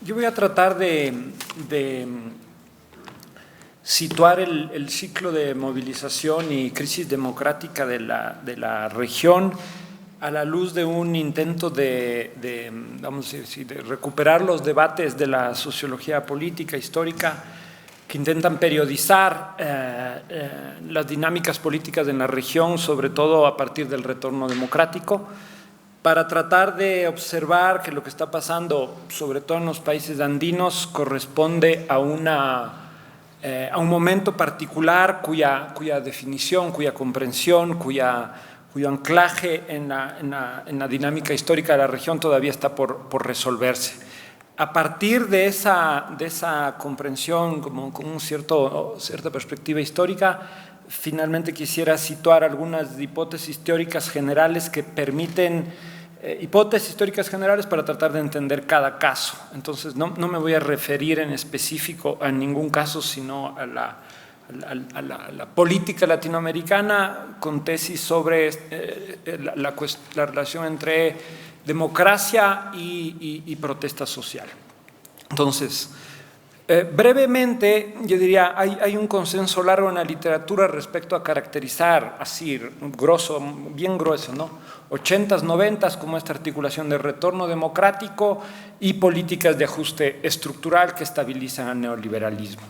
Yo voy a tratar de situar el ciclo de movilización y crisis democrática de la región a la luz de un intento vamos a decir, de recuperar los debates de la sociología política histórica que intentan periodizar las dinámicas políticas en la región, sobre todo a partir del retorno democrático, para tratar de observar que lo que está pasando, sobre todo en los países andinos, corresponde a un momento particular cuya definición, cuya comprensión, cuyo anclaje en la dinámica histórica de la región todavía está por resolverse. A partir de esa comprensión, como con cierta perspectiva histórica, finalmente quisiera situar algunas hipótesis teóricas generales que permiten hipótesis históricas generales para tratar de entender cada caso. Entonces, no me voy a referir en específico a ningún caso, sino a la política latinoamericana con tesis sobre la relación entre democracia y protesta social. Entonces, brevemente, yo diría, hay un consenso largo en la literatura respecto a caracterizar, así, bien grueso, ¿no? 80s, 90s, como esta articulación de retorno democrático y políticas de ajuste estructural que estabilizan al neoliberalismo.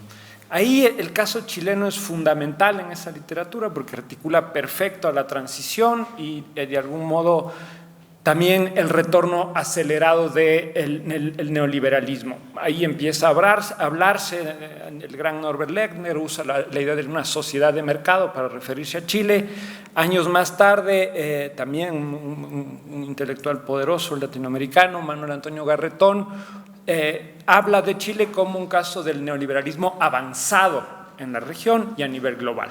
Ahí el caso chileno es fundamental en esa literatura porque articula perfecto a la transición y de algún modo también el retorno acelerado del neoliberalismo. Ahí empieza a hablarse, el gran Norbert Lechner usa la idea de una sociedad de mercado para referirse a Chile. Años más tarde, también un intelectual poderoso latinoamericano, Manuel Antonio Garretón, habla de Chile como un caso del neoliberalismo avanzado en la región y a nivel global.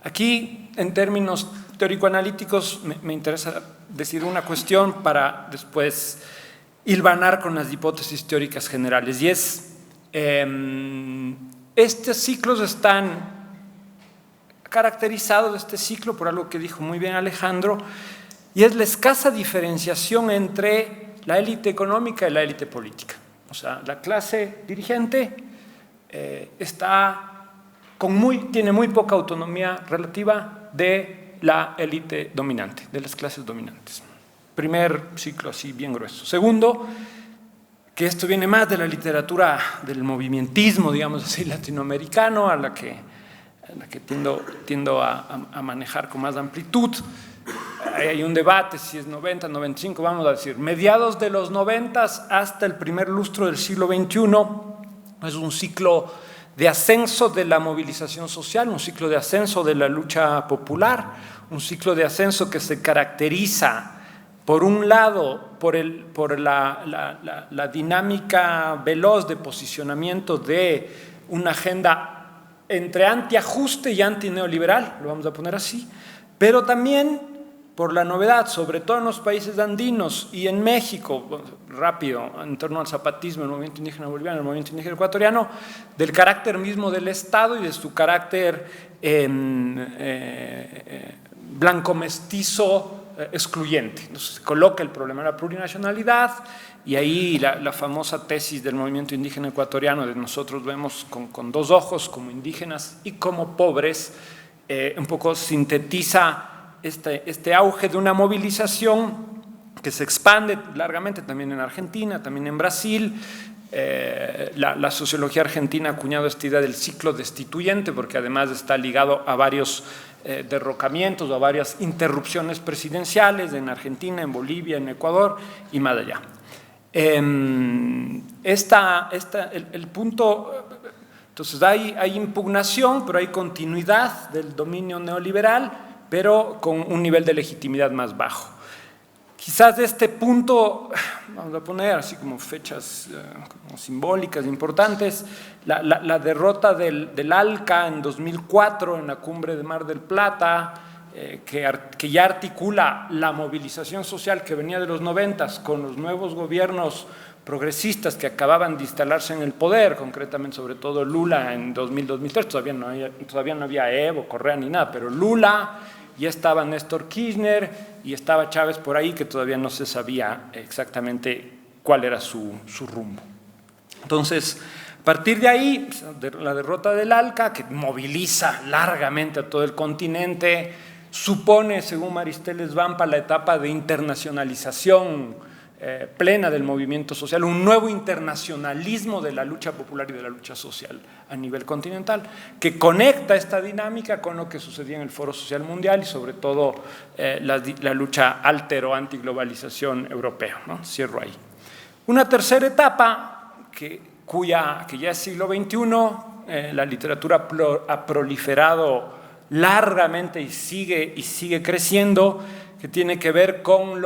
Aquí, en términos teórico-analíticos, me interesa decir una cuestión para después hilvanar con las hipótesis teóricas generales, y es, estos ciclos están caracterizados, este ciclo, por algo que dijo muy bien Alejandro, y es la escasa diferenciación entre la élite económica y la élite política. O sea, la clase dirigente tiene muy poca autonomía relativa de la élite dominante, de las clases dominantes. Primer ciclo así bien grueso. Segundo, que esto viene más de la literatura del movimentismo, digamos así, latinoamericano, a la que tiendo a manejar con más amplitud. Hay un debate si es 90, 95, vamos a decir, mediados de los 90 hasta el primer lustro del siglo XXI, es un ciclo de ascenso de la movilización social, un ciclo de ascenso de la lucha popular, un ciclo de ascenso que se caracteriza, por un lado, por la dinámica veloz de posicionamiento de una agenda entre antiajuste y antineoliberal, lo vamos a poner así, pero también por la novedad, sobre todo en los países andinos y en México, rápido, en torno al zapatismo, el movimiento indígena boliviano, el movimiento indígena ecuatoriano, del carácter mismo del Estado y de su carácter blanco-mestizo excluyente. Entonces se coloca el problema de la plurinacionalidad y ahí la famosa tesis del movimiento indígena ecuatoriano de nosotros vemos con dos ojos, como indígenas y como pobres, un poco sintetiza este auge de una movilización que se expande largamente también en Argentina, también en Brasil. La sociología argentina ha acuñado esta idea del ciclo destituyente porque además está ligado a varios derrocamientos o a varias interrupciones presidenciales en Argentina, en Bolivia, en Ecuador y más allá. El punto, entonces hay impugnación, pero hay continuidad del dominio neoliberal, pero con un nivel de legitimidad más bajo. Quizás de este punto, vamos a poner así como fechas como simbólicas importantes, la derrota del ALCA en 2004 en la cumbre de Mar del Plata, que ya articula la movilización social que venía de los 90 con los nuevos gobiernos progresistas que acababan de instalarse en el poder, concretamente sobre todo Lula en 2000-2003, todavía no había Evo, Correa ni nada, pero Lula, ya estaba Néstor Kirchner y estaba Chávez por ahí, que todavía no se sabía exactamente cuál era su rumbo. Entonces, a partir de ahí, la derrota del ALCA, que moviliza largamente a todo el continente, supone, según Maristeles Vampa, la etapa de internacionalización plena del movimiento social, un nuevo internacionalismo de la lucha popular y de la lucha social a nivel continental, que conecta esta dinámica con lo que sucedía en el Foro Social Mundial y sobre todo la lucha alter o antiglobalización europea, ¿no? Cierro ahí. Una tercera etapa que ya es siglo XXI, la literatura ha proliferado largamente y sigue creciendo, que tiene que ver con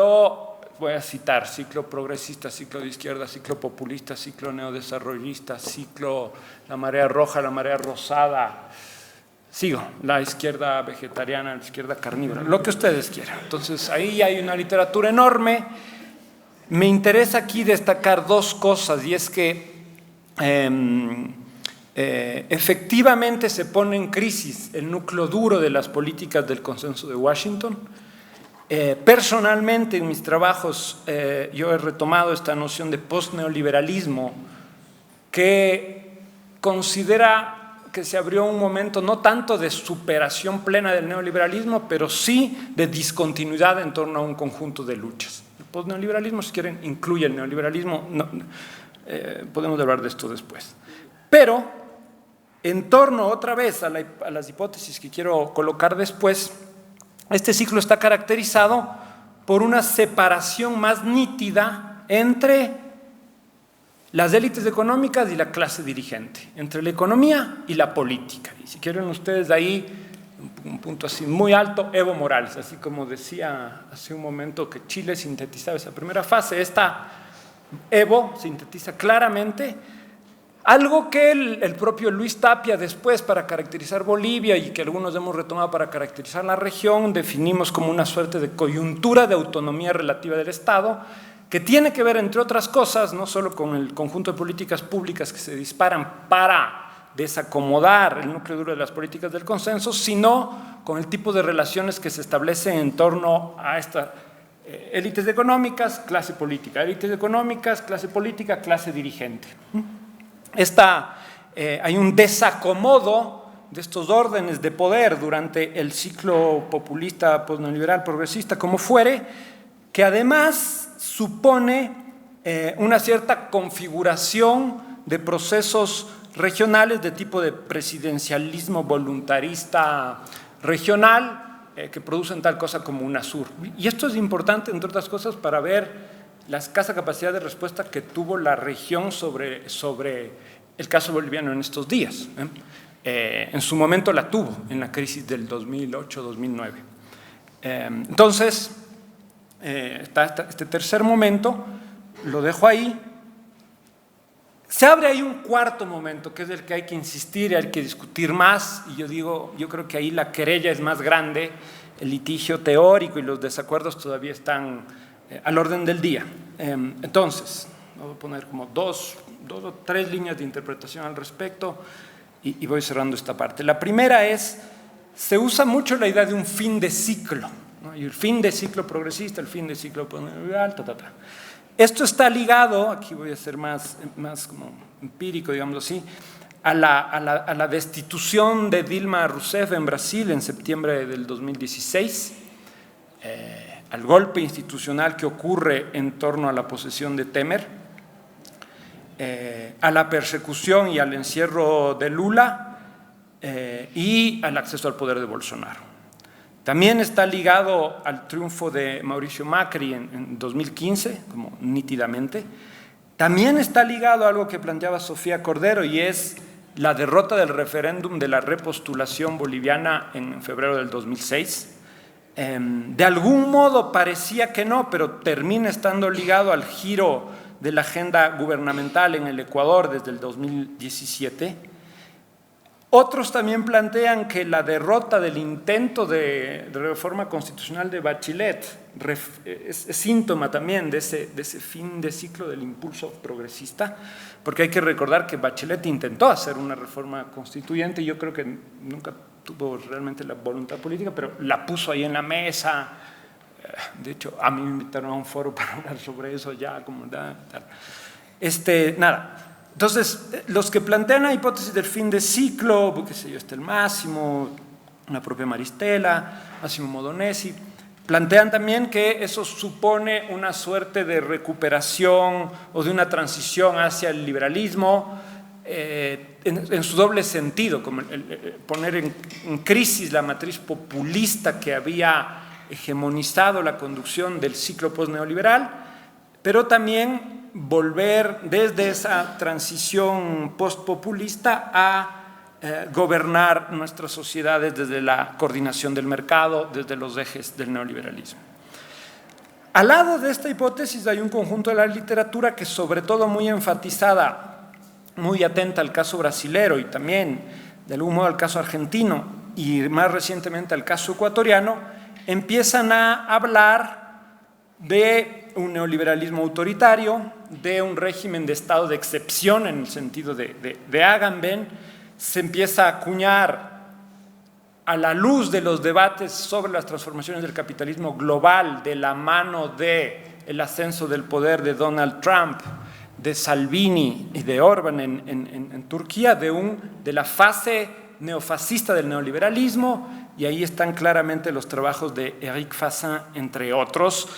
voy a citar, ciclo progresista, ciclo de izquierda, ciclo populista, ciclo neodesarrollista, ciclo la marea roja, la marea rosada, sigo, la izquierda vegetariana, la izquierda carnívora, lo que ustedes quieran. Entonces, ahí hay una literatura enorme. Me interesa aquí destacar dos cosas, y es que efectivamente se pone en crisis el núcleo duro de las políticas del consenso de Washington. Personalmente, en mis trabajos, yo he retomado esta noción de postneoliberalismo, que considera que se abrió un momento no tanto de superación plena del neoliberalismo, pero sí de discontinuidad en torno a un conjunto de luchas. El postneoliberalismo, si quieren, incluye el neoliberalismo. Podemos hablar de esto después. Pero, en torno otra vez a las hipótesis que quiero colocar después, este ciclo está caracterizado por una separación más nítida entre las élites económicas y la clase dirigente, entre la economía y la política. Y si quieren ustedes de ahí, un punto así muy alto, Evo Morales, así como decía hace un momento que Chile sintetizaba esa primera fase, esta Evo sintetiza claramente algo que el propio Luis Tapia después, para caracterizar Bolivia, y que algunos hemos retomado para caracterizar la región, definimos como una suerte de coyuntura de autonomía relativa del Estado, que tiene que ver, entre otras cosas, no solo con el conjunto de políticas públicas que se disparan para desacomodar el núcleo duro de las políticas del consenso, sino con el tipo de relaciones que se establecen en torno a estas élites económicas, clase política, élites económicas, clase política, clase dirigente. Hay un desacomodo de estos órdenes de poder durante el ciclo populista, postneoliberal, progresista, como fuere, que además supone una cierta configuración de procesos regionales de tipo de presidencialismo voluntarista regional, que producen tal cosa como UNASUR. Y esto es importante, entre otras cosas, para ver la escasa capacidad de respuesta que tuvo la región sobre el caso boliviano en estos días. En su momento la tuvo en la crisis del 2008-2009. Entonces, está este tercer momento, lo dejo ahí. Se abre ahí un cuarto momento, que es el que hay que insistir, hay que discutir más, y yo creo que ahí la querella es más grande, el litigio teórico y los desacuerdos todavía están al orden del día. Entonces, voy a poner como dos o tres líneas de interpretación al respecto y voy cerrando esta parte. La primera es, se usa mucho la idea de un fin de ciclo, ¿no? Y el fin de ciclo progresista, el fin de ciclo neoliberal, Esto está ligado, aquí voy a ser más como empírico, digamos así, a la destitución de Dilma Rousseff en Brasil en septiembre del 2016, al golpe institucional que ocurre en torno a la posesión de Temer, a la persecución y al encierro de Lula y al acceso al poder de Bolsonaro. También está ligado al triunfo de Mauricio Macri en 2015, como nítidamente. También está ligado a algo que planteaba Sofía Cordero, y es la derrota del referéndum de la repostulación boliviana en febrero del 2006. De algún modo parecía que no, pero termina estando ligado al giro de la agenda gubernamental en el Ecuador desde el 2017. Otros también plantean que la derrota del intento de reforma constitucional de Bachelet es síntoma también de ese fin de ciclo del impulso progresista, porque hay que recordar que Bachelet intentó hacer una reforma constituyente y yo creo que nunca tuvo realmente la voluntad política, pero la puso ahí en la mesa, De hecho, a mí me invitaron a un foro para hablar sobre eso ya, como tal. Nada. Entonces, los que plantean la hipótesis del fin de ciclo, qué sé yo, el Máximo, la propia Maristela, Massimo Modonesi, plantean también que eso supone una suerte de recuperación o de una transición hacia el liberalismo en su doble sentido, como poner en crisis la matriz populista que había hegemonizado la conducción del ciclo postneoliberal, pero también volver desde esa transición postpopulista a gobernar nuestras sociedades desde la coordinación del mercado, desde los ejes del neoliberalismo. Al lado de esta hipótesis hay un conjunto de la literatura que, sobre todo muy enfatizada, muy atenta al caso brasilero y también de algún modo al caso argentino y más recientemente al caso ecuatoriano, empiezan a hablar de un neoliberalismo autoritario, de un régimen de estado de excepción en el sentido de Agamben. Se empieza a acuñar a la luz de los debates sobre las transformaciones del capitalismo global, de la mano del ascenso del poder de Donald Trump, de Salvini y de Orbán en Turquía, de la fase neofascista del neoliberalismo, y ahí están claramente los trabajos de Éric Fassin, entre otros.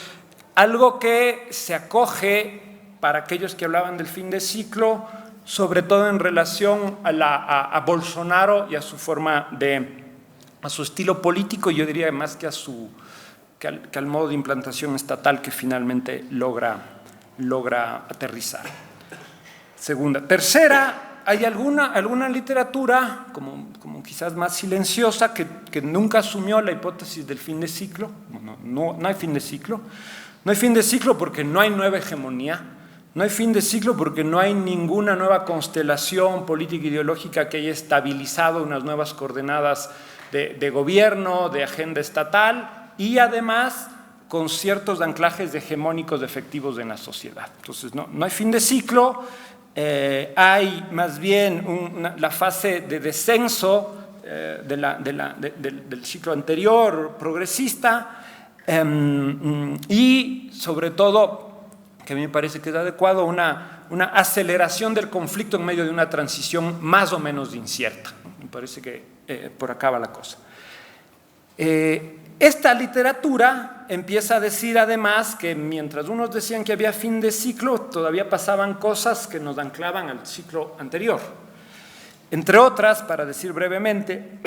Algo que se acoge para aquellos que hablaban del fin de ciclo, sobre todo en relación a Bolsonaro y a su forma a su estilo político, yo diría más que al modo de implantación estatal que finalmente logra aterrizar. Segunda. Tercera, hay alguna literatura, como quizás más silenciosa, que nunca asumió la hipótesis del fin de ciclo. No hay fin de ciclo. No hay fin de ciclo porque no hay nueva hegemonía. No hay fin de ciclo porque no hay ninguna nueva constelación política e ideológica que haya estabilizado unas nuevas coordenadas de gobierno, de agenda estatal y además con ciertos anclajes hegemónicos efectivos en la sociedad. Entonces, no hay fin de ciclo, hay más bien la fase de descenso del ciclo anterior progresista y sobre todo, que a mí me parece que es adecuado, una aceleración del conflicto en medio de una transición más o menos incierta. Me parece que por acá va la cosa. Esta literatura empieza a decir además que mientras unos decían que había fin de ciclo, todavía pasaban cosas que nos anclaban al ciclo anterior. Entre otras, para decir brevemente,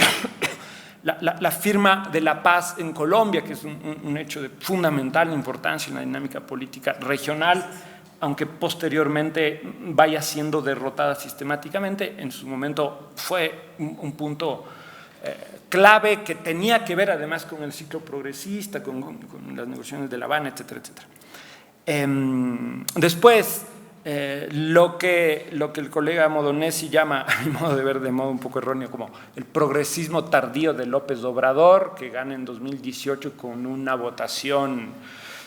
la firma de la paz en Colombia, que es un hecho de fundamental importancia en la dinámica política regional, aunque posteriormente vaya siendo derrotada sistemáticamente, en su momento fue un punto clave que tenía que ver además con el ciclo progresista, con las negociaciones de La Habana, etcétera, etcétera. Después, lo que el colega Modonesi llama, a mi modo de ver de modo un poco erróneo, como el progresismo tardío de López Obrador, que gana en 2018 con una votación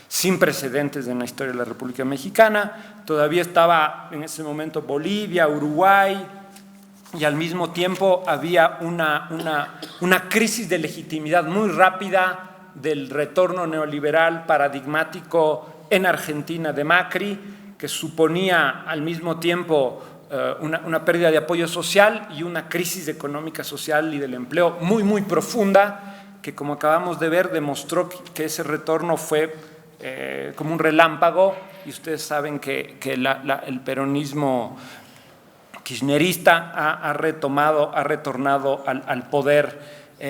sin precedentes en la historia de la República Mexicana. Todavía estaba en ese momento Bolivia, Uruguay, y al mismo tiempo había una crisis de legitimidad muy rápida del retorno neoliberal paradigmático en Argentina de Macri, que suponía al mismo tiempo una pérdida de apoyo social y una crisis económica, social y del empleo muy, muy profunda, que como acabamos de ver demostró que ese retorno fue como un relámpago, y ustedes saben que el peronismo kirchnerista ha retornado al poder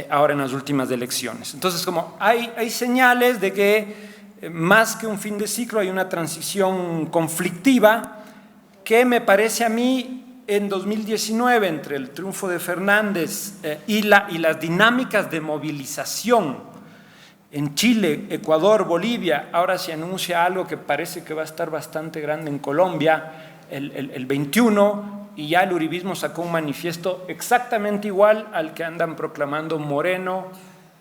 ahora en las últimas elecciones. Entonces, como hay señales de que más que un fin de ciclo hay una transición conflictiva que me parece a mí en 2019 entre el triunfo de Fernández y las dinámicas de movilización en Chile, Ecuador, Bolivia. Ahora se anuncia algo que parece que va a estar bastante grande en Colombia el 21, y ya el uribismo sacó un manifiesto exactamente igual al que andan proclamando Moreno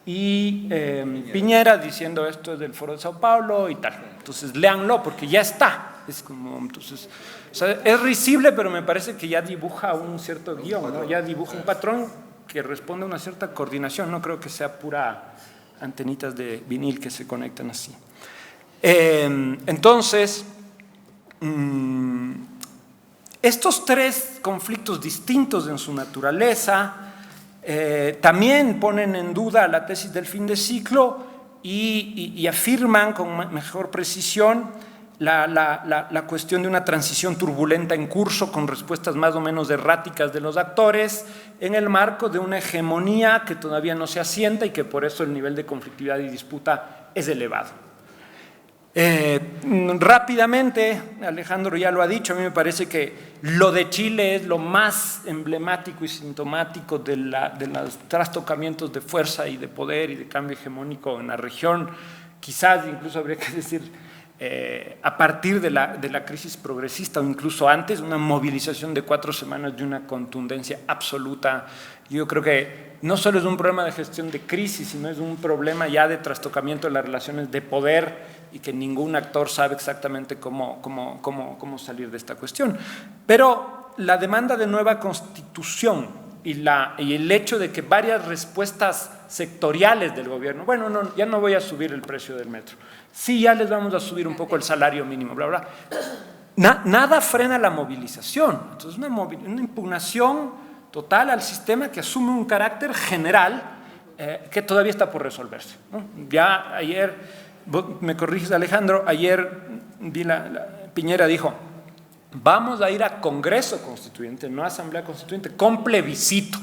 y Piñera, diciendo esto es del Foro de Sao Paulo y tal. Entonces léanlo porque ya está. Entonces, o sea, es risible, pero me parece que ya dibuja un cierto guión, ¿no? Ya dibuja un patrón que responde a una cierta coordinación. No creo que sea pura antenitas de vinil que se conectan así. Entonces, estos tres conflictos distintos en su naturaleza también ponen en duda la tesis del fin de ciclo y afirman con mejor precisión la cuestión de una transición turbulenta en curso con respuestas más o menos erráticas de los actores en el marco de una hegemonía que todavía no se asienta y que por eso el nivel de conflictividad y disputa es elevado. Rápidamente, Alejandro ya lo ha dicho, a mí me parece que lo de Chile es lo más emblemático y sintomático de los trastocamientos de fuerza y de poder y de cambio hegemónico en la región. Quizás incluso habría que decir a partir de la crisis progresista o incluso antes, una movilización de 4 semanas de una contundencia absoluta. Yo creo que no solo es un problema de gestión de crisis, sino es un problema ya de trastocamiento de las relaciones de poder y que ningún actor sabe exactamente cómo salir de esta cuestión. Pero la demanda de nueva constitución y el hecho de que varias respuestas sectoriales del gobierno, bueno, no, ya no voy a subir el precio del metro, sí, ya les vamos a subir un poco el salario mínimo, bla, bla. Nada frena la movilización. Entonces, una impugnación total al sistema que asume un carácter general que todavía está por resolverse, ¿no? Ya ayer, me corriges Alejandro, ayer vi Piñera dijo, vamos a ir a Congreso Constituyente, no a Asamblea Constituyente, con plebiscito.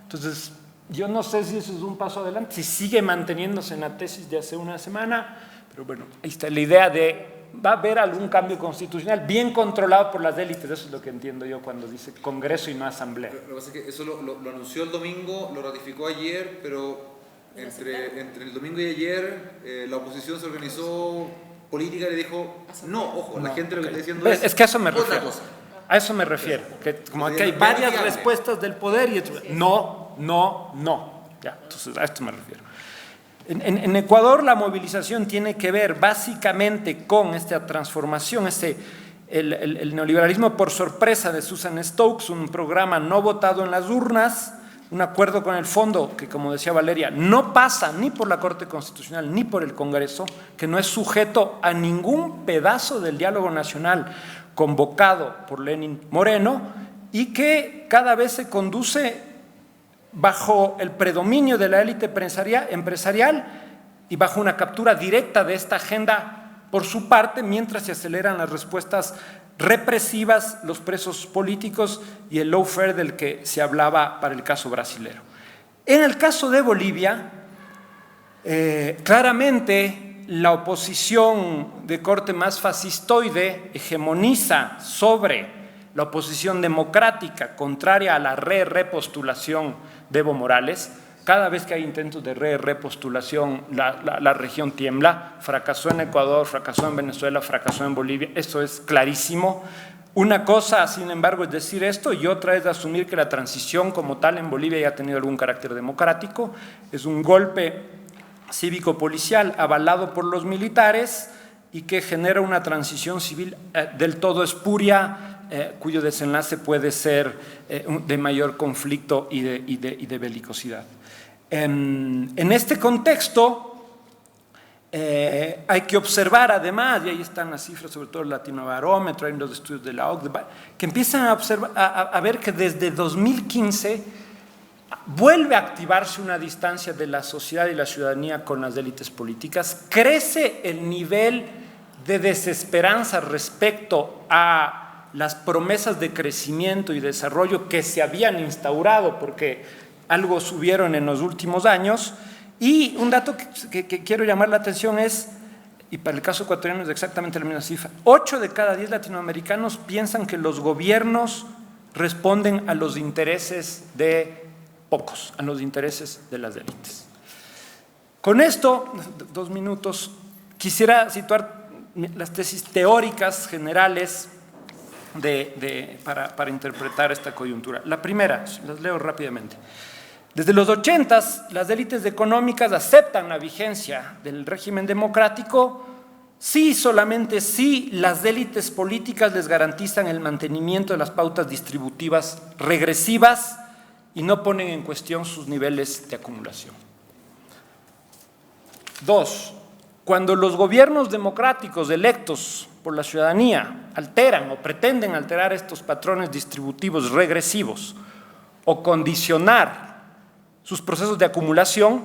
Entonces, yo no sé si eso es un paso adelante, si sigue manteniéndose en la tesis de hace una semana, pero bueno, ahí está la idea de va a haber algún cambio constitucional bien controlado por las élites. Eso es lo que entiendo yo cuando dice Congreso y no Asamblea. Lo que pasa es que eso lo anunció el domingo, lo ratificó ayer, pero entre el domingo y ayer la oposición se organizó política y le dijo, no, ojo, la gente lo que está diciendo es que a eso me otra refiero. cosa. A eso me refiero, que como que hay varias respuestas del poder y no. Ya, entonces a esto me refiero. En Ecuador la movilización tiene que ver básicamente con esta transformación, el neoliberalismo por sorpresa de Susan Stokes, un programa no votado en las urnas, un acuerdo con el fondo que, como decía Valeria, no pasa ni por la Corte Constitucional ni por el Congreso, que no es sujeto a ningún pedazo del diálogo nacional convocado por Lenin Moreno y que cada vez se conduce bajo el predominio de la élite empresarial y bajo una captura directa de esta agenda por su parte, mientras se aceleran las respuestas represivas, los presos políticos y el lawfare del que se hablaba para el caso brasilero. En el caso de Bolivia, claramente la oposición de corte más fascistoide hegemoniza sobre la oposición democrática contraria a la repostulación de Evo Morales. Cada vez que hay intentos de repostulación, la región tiembla. Fracasó en Ecuador, fracasó en Venezuela, fracasó en Bolivia. Eso es clarísimo. Una cosa, sin embargo, es decir esto y otra es asumir que la transición como tal en Bolivia ya ha tenido algún carácter democrático. Es un golpe cívico-policial avalado por los militares y que genera una transición civil del todo espuria, cuyo desenlace puede ser de mayor conflicto y de belicosidad. En este contexto hay que observar además, y ahí están las cifras, sobre todo el Latinobarómetro, hay los estudios de la OCDE, que empiezan a ver que desde 2015 vuelve a activarse una distancia de la sociedad y la ciudadanía con las élites políticas, crece el nivel de desesperanza respecto a las promesas de crecimiento y desarrollo que se habían instaurado, porque algo subieron en los últimos años. Y un dato que quiero llamar la atención es, y para el caso ecuatoriano es exactamente la misma cifra, 8 de cada 10 latinoamericanos piensan que los gobiernos responden a los intereses de pocos, a los intereses de las élites. Con esto, 2 minutos, quisiera situar las tesis teóricas generales para interpretar esta coyuntura. La primera, las leo rápidamente. Desde los 80, las élites económicas aceptan la vigencia del régimen democrático si, solamente si, las élites políticas les garantizan el mantenimiento de las pautas distributivas regresivas y no ponen en cuestión sus niveles de acumulación. Dos, cuando los gobiernos democráticos electos por la ciudadanía alteran o pretenden alterar estos patrones distributivos regresivos o condicionar sus procesos de acumulación,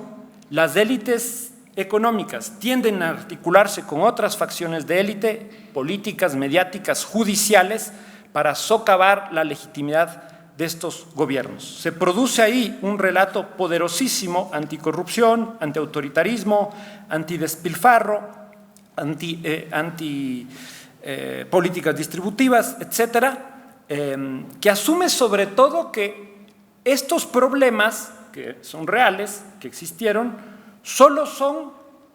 las élites económicas tienden a articularse con otras facciones de élite, políticas, mediáticas, judiciales, para socavar la legitimidad de estos gobiernos. Se produce ahí un relato poderosísimo anticorrupción, antiautoritarismo, antidespilfarro, políticas distributivas, etcétera, que asume sobre todo que estos problemas, que son reales, que existieron, solo son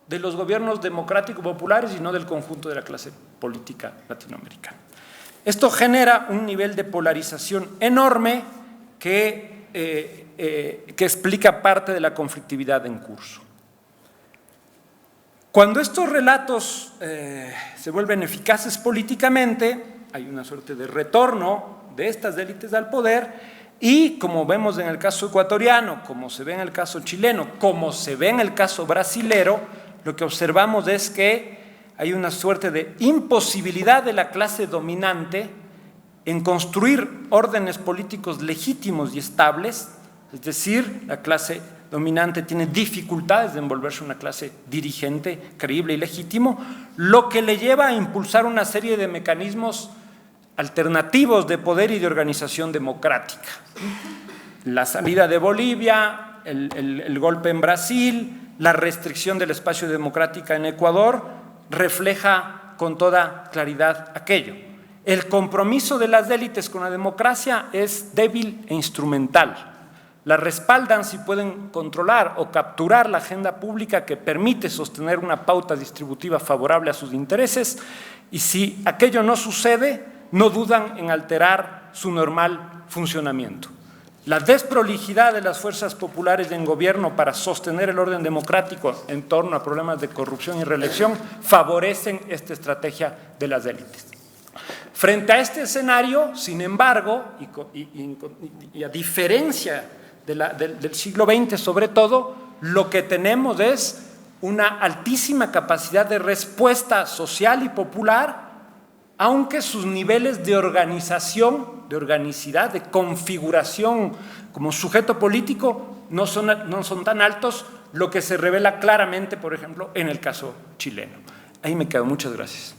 de los gobiernos democráticos populares y no del conjunto de la clase política latinoamericana. Esto genera un nivel de polarización enorme que explica parte de la conflictividad en curso. Cuando estos relatos se vuelven eficaces políticamente, hay una suerte de retorno de estas élites al poder y, como vemos en el caso ecuatoriano, como se ve en el caso chileno, como se ve en el caso brasilero, lo que observamos es que hay una suerte de imposibilidad de la clase dominante en construir órdenes políticos legítimos y estables, es decir, la clase dominante tiene dificultades de envolverse una clase dirigente, creíble y legítimo, lo que le lleva a impulsar una serie de mecanismos alternativos de poder y de organización democrática. La salida de Bolivia, el golpe en Brasil, la restricción del espacio democrático en Ecuador, refleja con toda claridad aquello. El compromiso de las élites con la democracia es débil e instrumental. La respaldan si pueden controlar o capturar la agenda pública que permite sostener una pauta distributiva favorable a sus intereses, y si aquello no sucede, no dudan en alterar su normal funcionamiento. La desprolijidad de las fuerzas populares en gobierno para sostener el orden democrático en torno a problemas de corrupción y reelección favorecen esta estrategia de las élites. Frente a este escenario, sin embargo, y a diferencia del siglo XX sobre todo, lo que tenemos es una altísima capacidad de respuesta social y popular, aunque sus niveles de organización, de organicidad, de configuración como sujeto político no son tan altos, lo que se revela claramente, por ejemplo, en el caso chileno. Ahí me quedo. Muchas gracias.